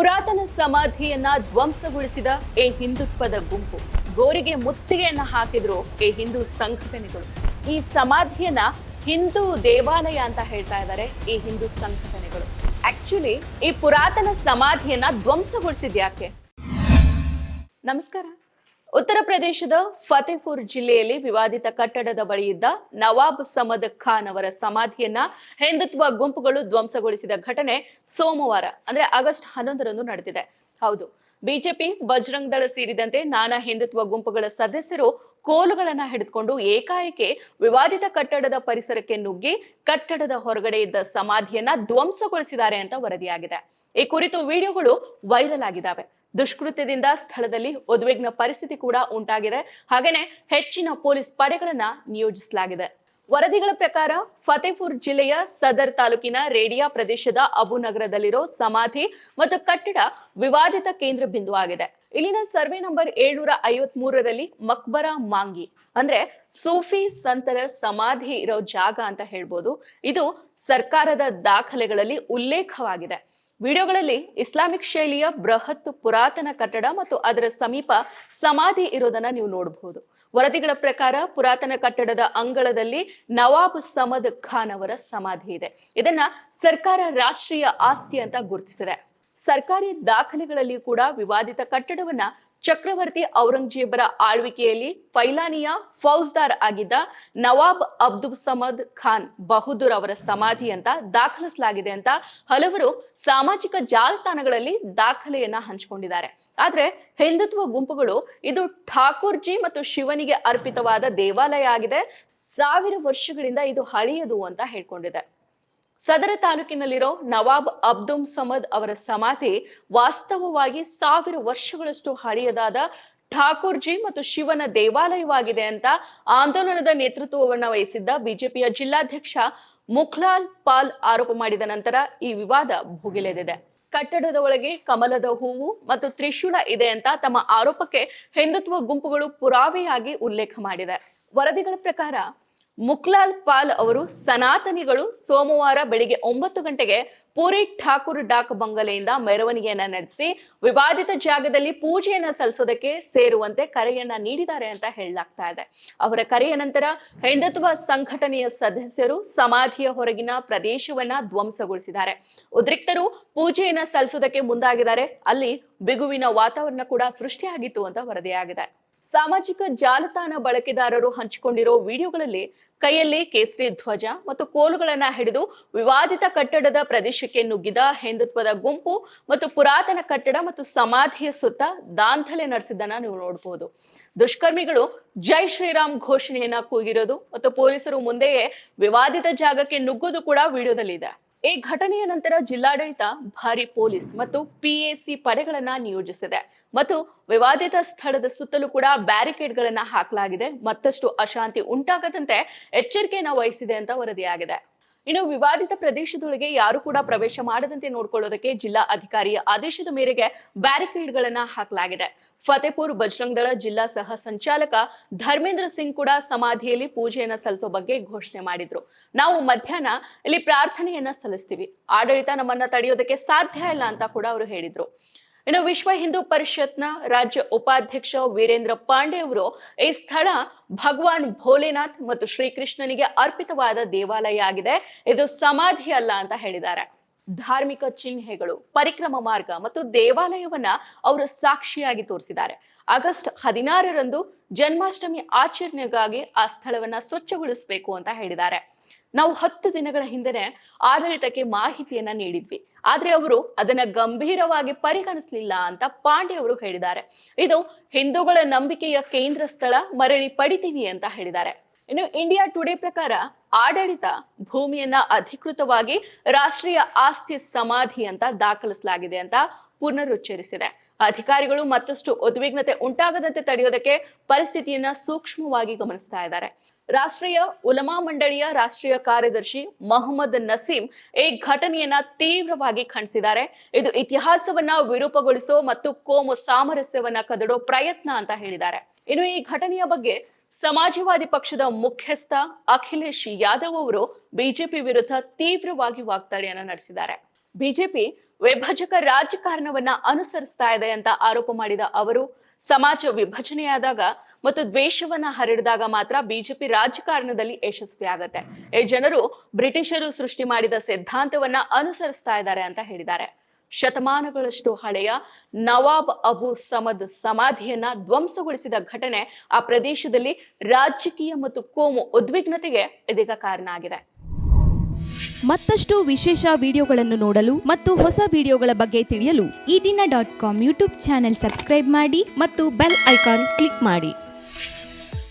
ಪುರಾತನ ಸಮಾಧಿಯನ್ನ ಧ್ವಂಸಗೊಳಿಸಿದ ಈ ಹಿಂದುತ್ವದ ಗುಂಪು, ಗೋರಿಗೆ ಮುತ್ತಿಗೆಯನ್ನ ಹಾಕಿದ್ರು ಈ ಹಿಂದೂ ಸಂಘಟನೆಗಳು. ಈ ಸಮಾಧಿಯನ್ನ ಹಿಂದೂ ದೇವಾಲಯ ಅಂತ ಹೇಳ್ತಾ ಇದ್ದಾರೆ ಈ ಹಿಂದೂ ಸಂಘಟನೆಗಳು. ಆಕ್ಚುಲಿ ಈ ಪುರಾತನ ಸಮಾಧಿಯನ್ನ ಧ್ವಂಸಗೊಳಿಸಿದ್ಯಾಕೆ? ನಮಸ್ಕಾರ. ಉತ್ತರ ಪ್ರದೇಶದ ಫತೇಪುರ್ ಜಿಲ್ಲೆಯಲ್ಲಿ ವಿವಾದಿತ ಕಟ್ಟಡದ ಬಳಿ ಇದ್ದ ನವಾಬ್ ಸಮದ್ ಖಾನ್ ಅವರ ಸಮಾಧಿಯನ್ನ ಹಿಂದುತ್ವ ಗುಂಪುಗಳು ಧ್ವಂಸಗೊಳಿಸಿದ ಘಟನೆ ಸೋಮವಾರ ಅಂದ್ರೆ ಆಗಸ್ಟ್ 11ರಂದು ನಡೆದಿದೆ. ಹೌದು, ಬಿಜೆಪಿ, ಬಜರಂಗ್ ದಳ ಸೇರಿದಂತೆ ನಾನಾ ಹಿಂದುತ್ವ ಗುಂಪುಗಳ ಸದಸ್ಯರು ಕೋಲುಗಳನ್ನ ಹಿಡಿದುಕೊಂಡು ಏಕಾಏಕಿ ವಿವಾದಿತ ಕಟ್ಟಡದ ಪರಿಸರಕ್ಕೆ ನುಗ್ಗಿ ಕಟ್ಟಡದ ಹೊರಗಡೆ ಇದ್ದ ಸಮಾಧಿಯನ್ನ ಧ್ವಂಸಗೊಳಿಸಿದ್ದಾರೆ ಅಂತ ವರದಿಯಾಗಿದೆ. ಈ ಕುರಿತು ವಿಡಿಯೋಗಳು ವೈರಲ್ ಆಗಿದ್ದಾವೆ. ದುಷ್ಕೃತ್ಯದಿಂದ ಸ್ಥಳದಲ್ಲಿ ಉದ್ವಿಗ್ನ ಪರಿಸ್ಥಿತಿ ಕೂಡ ಉಂಟಾಗಿದೆ. ಹಾಗೇನೆ ಹೆಚ್ಚಿನ ಪೊಲೀಸ್ ಪಡೆಗಳನ್ನ ನಿಯೋಜಿಸಲಾಗಿದೆ. ವರದಿಗಳ ಪ್ರಕಾರ ಫತೇಪುರ್ ಜಿಲ್ಲೆಯ ಸದರ್ ತಾಲೂಕಿನ ರೇಡಿಯಾ ಪ್ರದೇಶದ ಅಬುನಗರದಲ್ಲಿರೋ ಸಮಾಧಿ ಮತ್ತು ಕಟ್ಟಡ ವಿವಾದಿತ ಕೇಂದ್ರ ಬಿಂದು ಆಗಿದೆ. ಇಲ್ಲಿನ ಸರ್ವೆ ನಂಬರ್ 753ರಲ್ಲಿ ಮಕ್ಬರಾ ಮಾಂಗಿ ಅಂದ್ರೆ ಸೂಫಿ ಸಂತರ ಸಮಾಧಿ ಇರೋ ಜಾಗ ಅಂತ ಹೇಳ್ಬೋದು. ಇದು ಸರ್ಕಾರದ ದಾಖಲೆಗಳಲ್ಲಿ ಉಲ್ಲೇಖವಾಗಿದೆ. ವಿಡಿಯೋಗಳಲ್ಲಿ ಇಸ್ಲಾಮಿಕ್ ಶೈಲಿಯ ಬೃಹತ್ ಪುರಾತನ ಕಟ್ಟಡ ಮತ್ತು ಅದರ ಸಮೀಪ ಸಮಾಧಿ ಇರೋದನ್ನ ನೀವು ನೋಡಬಹುದು. ವರದಿಗಳ ಪ್ರಕಾರ ಪುರಾತನ ಕಟ್ಟಡದ ಅಂಗಳದಲ್ಲಿ ನವಾಬ್ ಸಮದ್ ಖಾನ್ ಅವರ ಸಮಾಧಿ ಇದೆ. ಇದನ್ನ ಸರ್ಕಾರ ರಾಷ್ಟ್ರೀಯ ಆಸ್ತಿ ಅಂತ ಗುರುತಿಸಿದೆ. ಸರ್ಕಾರಿ ದಾಖಲೆಗಳಲ್ಲಿ ಕೂಡ ವಿವಾದಿತ ಕಟ್ಟಡವನ್ನ ಚಕ್ರವರ್ತಿ ಔರಂಗಜೇಬರ ಆಳ್ವಿಕೆಯಲ್ಲಿ ಫೈಲಾನಿಯ ಫೌಜ್ದಾರ್ ಆಗಿದ್ದ ನವಾಬ್ ಅಬ್ದುಲ್ ಸಮದ್ ಖಾನ್ ಬಹದ್ದೂರ್ ಅವರ ಸಮಾಧಿ ಅಂತ ದಾಖಲಿಸಲಾಗಿದೆ ಅಂತ ಹಲವರು ಸಾಮಾಜಿಕ ಜಾಲತಾಣಗಳಲ್ಲಿ ದಾಖಲೆಯನ್ನ ಹಂಚಿಕೊಂಡಿದ್ದಾರೆ. ಆದ್ರೆ ಹಿಂದುತ್ವ ಗುಂಪುಗಳು ಇದು ಠಾಕೂರ್ಜಿ ಮತ್ತು ಶಿವನಿಗೆ ಅರ್ಪಿತವಾದ ದೇವಾಲಯ ಆಗಿದೆ, 1000 ವರ್ಷಗಳಿಂದ ಇದು ಹಳೆಯದು ಅಂತ ಹೇಳ್ಕೊಂಡಿದೆ. ಸದರ ತಾಲೂಕಿನಲ್ಲಿರೋ ನವಾಬ್ ಅಬ್ದುಲ್ ಸಮದ್ ಅವರ ಸಮಾಧಿ ವಾಸ್ತವವಾಗಿ 1000 ವರ್ಷಗಳಷ್ಟು ಹಳೆಯದಾದ ಠಾಕೂರ್ಜಿ ಮತ್ತು ಶಿವನ ದೇವಾಲಯವಾಗಿದೆ ಅಂತ ಆಂದೋಲನದ ನೇತೃತ್ವವನ್ನು ವಹಿಸಿದ್ದ ಬಿಜೆಪಿಯ ಜಿಲ್ಲಾಧ್ಯಕ್ಷ ಮುಖ್ಲಾಲ್ ಪಾಲ್ ಆರೋಪ ಮಾಡಿದ ನಂತರ ಈ ವಿವಾದ ಭುಗಿಲೆದಿದೆ. ಕಟ್ಟಡದ ಒಳಗೆ ಕಮಲದ ಹೂವು ಮತ್ತು ತ್ರಿಶೂಲ ಇದೆ ಅಂತ ತಮ್ಮ ಆರೋಪಕ್ಕೆ ಹಿಂದುತ್ವ ಗುಂಪುಗಳು ಪುರಾವೆಯಾಗಿ ಉಲ್ಲೇಖ ಮಾಡಿದೆ. ವರದಿಗಳ ಪ್ರಕಾರ ಮುಖ್ಲಾಲ್ ಪಾಲ್ ಅವರು ಸನಾತನಿಗಳು ಸೋಮವಾರ ಬೆಳಿಗ್ಗೆ 9 ಗಂಟೆಗೆ ಪೂರಿ ಠಾಕೂರ್ ಡಾಕ್ ಬಂಗಲೆಯಿಂದ ಮೆರವಣಿಗೆಯನ್ನ ನಡೆಸಿ ವಿವಾದಿತ ಜಾಗದಲ್ಲಿ ಪೂಜೆಯನ್ನ ಸಲ್ಲಿಸೋದಕ್ಕೆ ಸೇರುವಂತೆ ಕರೆಯನ್ನ ನೀಡಿದ್ದಾರೆ ಅಂತ ಹೇಳಲಾಗ್ತಾ ಇದೆ. ಅವರ ಕರೆಯ ನಂತರ ಹಿಂದುತ್ವ ಸಂಘಟನೆಯ ಸದಸ್ಯರು ಸಮಾಧಿಯ ಹೊರಗಿನ ಪ್ರದೇಶವನ್ನ ಧ್ವಂಸಗೊಳಿಸಿದ್ದಾರೆ. ಉದ್ರಿಕ್ತರು ಪೂಜೆಯನ್ನ ಸಲ್ಲಿಸೋದಕ್ಕೆ ಮುಂದಾಗಿದ್ದಾರೆ. ಅಲ್ಲಿ ಬಿಗುವಿನ ವಾತಾವರಣ ಕೂಡ ಸೃಷ್ಟಿಯಾಗಿತ್ತು ಅಂತ ವರದಿಯಾಗಿದೆ. ಸಾಮಾಜಿಕ ಜಾಲತಾಣ ಬಳಕೆದಾರರು ಹಂಚಿಕೊಂಡಿರೋ ವಿಡಿಯೋಗಳಲ್ಲಿ ಕೈಯಲ್ಲಿ ಕೇಸರಿ ಧ್ವಜ ಮತ್ತು ಕೋಲುಗಳನ್ನ ಹಿಡಿದು ವಿವಾದಿತ ಕಟ್ಟಡದ ಪ್ರದೇಶಕ್ಕೆ ನುಗ್ಗಿದ ಹಿಂದುತ್ವದ ಗುಂಪು ಮತ್ತು ಪುರಾತನ ಕಟ್ಟಡ ಮತ್ತು ಸಮಾಧಿಯ ಸುತ್ತ ದಾಂಧಲೆ ನಡೆಸಿದ್ದನ್ನ ನೀವು ನೋಡಬಹುದು. ದುಷ್ಕರ್ಮಿಗಳು ಜೈ ಶ್ರೀರಾಮ್ ಘೋಷಣೆಯನ್ನ ಕೂಗಿರೋದು ಮತ್ತು ಪೊಲೀಸರು ಮುಂದೆಯೇ ವಿವಾದಿತ ಜಾಗಕ್ಕೆ ನುಗ್ಗೋದು ಕೂಡ ವಿಡಿಯೋದಲ್ಲಿ ಇದೆ. ಈ ಘಟನೆಯ ನಂತರ ಜಿಲ್ಲಾಡಳಿತ ಭಾರಿ ಪೊಲೀಸ್ ಮತ್ತು ಪಿಎಸಿ ಪಡೆಗಳನ್ನ ನಿಯೋಜಿಸಿದೆ ಮತ್ತು ವಿವಾದಿತ ಸ್ಥಳದ ಸುತ್ತಲೂ ಕೂಡ ಬ್ಯಾರಿಕೇಡ್ಗಳನ್ನ ಹಾಕಲಾಗಿದೆ. ಮತ್ತಷ್ಟು ಅಶಾಂತಿ ಉಂಟಾಗದಂತೆ ಎಚ್ಚರಿಕೆಯನ್ನ ವಹಿಸಿದೆ ಅಂತ ವರದಿಯಾಗಿದೆ. ಇನ್ನು ವಿವಾದಿತ ಪ್ರದೇಶದೊಳಗೆ ಯಾರು ಕೂಡ ಪ್ರವೇಶ ಮಾಡದಂತೆ ನೋಡ್ಕೊಳ್ಳೋದಕ್ಕೆ ಜಿಲ್ಲಾ ಅಧಿಕಾರಿಯ ಆದೇಶದ ಮೇರೆಗೆ ಬ್ಯಾರಿಕೇಡ್ಗಳನ್ನ ಹಾಕಲಾಗಿದೆ. ಫತೇಪುರ್ ಬಜರಂಗ್ ದಳ ಜಿಲ್ಲಾ ಸಹ ಸಂಚಾಲಕ ಧರ್ಮೇಂದ್ರ ಸಿಂಗ್ ಕೂಡ ಸಮಾಧಿಯಲ್ಲಿ ಪೂಜೆಯನ್ನ ಸಲ್ಲಿಸೋ ಬಗ್ಗೆ ಘೋಷಣೆ ಮಾಡಿದ್ರು. ನಾವು ಮಧ್ಯಾಹ್ನ ಇಲ್ಲಿ ಪ್ರಾರ್ಥನೆಯನ್ನ ಸಲ್ಲಿಸ್ತೀವಿ, ಆಡಳಿತ ನಮ್ಮನ್ನ ತಡೆಯೋದಕ್ಕೆ ಸಾಧ್ಯ ಇಲ್ಲ ಅಂತ ಕೂಡ ಅವರು ಹೇಳಿದ್ರು. ಇನ್ನು ವಿಶ್ವ ಹಿಂದೂ ಪರಿಷತ್ನ ರಾಜ್ಯ ಉಪಾಧ್ಯಕ್ಷ ವೀರೇಂದ್ರ ಪಾಂಡೆ ಅವರು ಈ ಸ್ಥಳ ಭಗವಾನ್ ಭೋಲೆನಾಥ್ ಮತ್ತು ಶ್ರೀಕೃಷ್ಣನಿಗೆ ಅರ್ಪಿತವಾದ ದೇವಾಲಯ ಆಗಿದೆ, ಇದು ಸಮಾಧಿ ಅಲ್ಲ ಅಂತ ಹೇಳಿದ್ದಾರೆ. ಧಾರ್ಮಿಕ ಚಿಹ್ನೆಗಳು, ಪರಿಕ್ರಮ ಮಾರ್ಗ ಮತ್ತು ದೇವಾಲಯವನ್ನ ಅವರು ಸಾಕ್ಷಿಯಾಗಿ ತೋರಿಸಿದ್ದಾರೆ. ಆಗಸ್ಟ್ 16ರಂದು ಜನ್ಮಾಷ್ಟಮಿ ಆಚರಣೆಗಾಗಿ ಆ ಸ್ಥಳವನ್ನ ಸ್ವಚ್ಛಗೊಳಿಸಬೇಕು ಅಂತ ಹೇಳಿದ್ದಾರೆ. ನಾವು 10 ದಿನಗಳ ಹಿಂದೆನೆ ಆಡಳಿತಕ್ಕೆ ಮಾಹಿತಿಯನ್ನ ನೀಡಿದ್ವಿ, ಆದ್ರೆ ಅವರು ಅದನ್ನ ಗಂಭೀರವಾಗಿ ಪರಿಗಣಿಸಲಿಲ್ಲ ಅಂತ ಪಾಂಡೆ ಅವರು ಹೇಳಿದ್ದಾರೆ. ಇದು ಹಿಂದೂಗಳ ನಂಬಿಕೆಯ ಕೇಂದ್ರ ಸ್ಥಳ, ಮರಳಿ ಪಡಿತೀವಿ ಅಂತ ಹೇಳಿದ್ದಾರೆ. ಇನ್ನು ಇಂಡಿಯಾ ಟುಡೇ ಪ್ರಕಾರ ಆಡಳಿತ ಭೂಮಿಯನ್ನ ಅಧಿಕೃತವಾಗಿ ರಾಷ್ಟ್ರೀಯ ಆಸ್ತಿ ಸಮಾಧಿ ಅಂತ ದಾಖಲಿಸಲಾಗಿದೆ ಅಂತ ಪುನರುಚ್ಚರಿಸಿದೆ. ಅಧಿಕಾರಿಗಳು ಮತ್ತಷ್ಟು ಉದ್ವಿಗ್ನತೆ ಉಂಟಾಗದಂತೆ ತಡೆಯೋದಕ್ಕೆ ಪರಿಸ್ಥಿತಿಯನ್ನ ಸೂಕ್ಷ್ಮವಾಗಿ ಗಮನಿಸ್ತಾ ಇದ್ದಾರೆ. ರಾಷ್ಟ್ರೀಯ ಉಲಮಾ ಮಂಡಳಿಯ ರಾಷ್ಟ್ರೀಯ ಕಾರ್ಯದರ್ಶಿ ಮೊಹಮ್ಮದ್ ನಸೀಂ ಈ ಘಟನೆಯನ್ನ ತೀವ್ರವಾಗಿ ಖಂಡಿಸಿದ್ದಾರೆ. ಇದು ಇತಿಹಾಸವನ್ನ ವಿರೂಪಗೊಳಿಸೋ ಮತ್ತು ಕೋಮು ಸಾಮರಸ್ಯವನ್ನ ಕದಡೋ ಪ್ರಯತ್ನ ಅಂತ ಹೇಳಿದ್ದಾರೆ. ಇನ್ನು ಈ ಘಟನೆಯ ಬಗ್ಗೆ ಸಮಾಜವಾದಿ ಪಕ್ಷದ ಮುಖ್ಯಸ್ಥ ಅಖಿಲೇಶ್ ಯಾದವ್ ಅವರು ಬಿಜೆಪಿ ವಿರುದ್ಧ ತೀವ್ರವಾಗಿ ವಾಗ್ದಾಳಿಯನ್ನ ನಡೆಸಿದ್ದಾರೆ. ಬಿಜೆಪಿ ವಿಭಜಕ ರಾಜಕಾರಣವನ್ನ ಅನುಸರಿಸ್ತಾ ಇದೆ ಅಂತ ಆರೋಪ ಮಾಡಿದ ಅವರು, ಸಮಾಜ ವಿಭಜನೆಯಾದಾಗ ಮತ್ತು ದ್ವೇಷವನ್ನ ಹರಡಿದಾಗ ಮಾತ್ರ ಬಿಜೆಪಿ ರಾಜಕಾರಣದಲ್ಲಿ ಯಶಸ್ವಿಯಾಗತ್ತೆ. ಈ ಜನರು ಬ್ರಿಟಿಷರು ಸೃಷ್ಟಿ ಮಾಡಿದ ಸಿದ್ಧಾಂತವನ್ನ ಅನುಸರಿಸ್ತಾ ಇದ್ದಾರೆ ಅಂತ ಹೇಳಿದ್ದಾರೆ. ಶತಮಾನಗಳಷ್ಟು ಹಳೆಯ ನವಾಬ್ ಅಬು ಸಮದ್ ಸಮಾಧಿಯನ್ನ ಧ್ವಂಸಗೊಳಿಸಿದ ಘಟನೆ ಆ ಪ್ರದೇಶದಲ್ಲಿ ರಾಜಕೀಯ ಮತ್ತು ಕೋಮು ಉದ್ವಿಗ್ನತೆಗೆ ಇದೀಗ ಕಾರಣ ಆಗಿದೆ. ಮತ್ತಷ್ಟು ವಿಶೇಷ ವಿಡಿಯೋಗಳನ್ನು ನೋಡಲು ಮತ್ತು ಹೊಸ ವಿಡಿಯೋಗಳ ಬಗ್ಗೆ ತಿಳಿಯಲು ಈ ದಿನ .com ಯೂಟ್ಯೂಬ್ ಚಾನೆಲ್ ಸಬ್ಸ್ಕ್ರೈಬ್ ಮಾಡಿ ಮತ್ತು ಬೆಲ್ ಐಕಾನ್ ಕ್ಲಿಕ್ ಮಾಡಿ.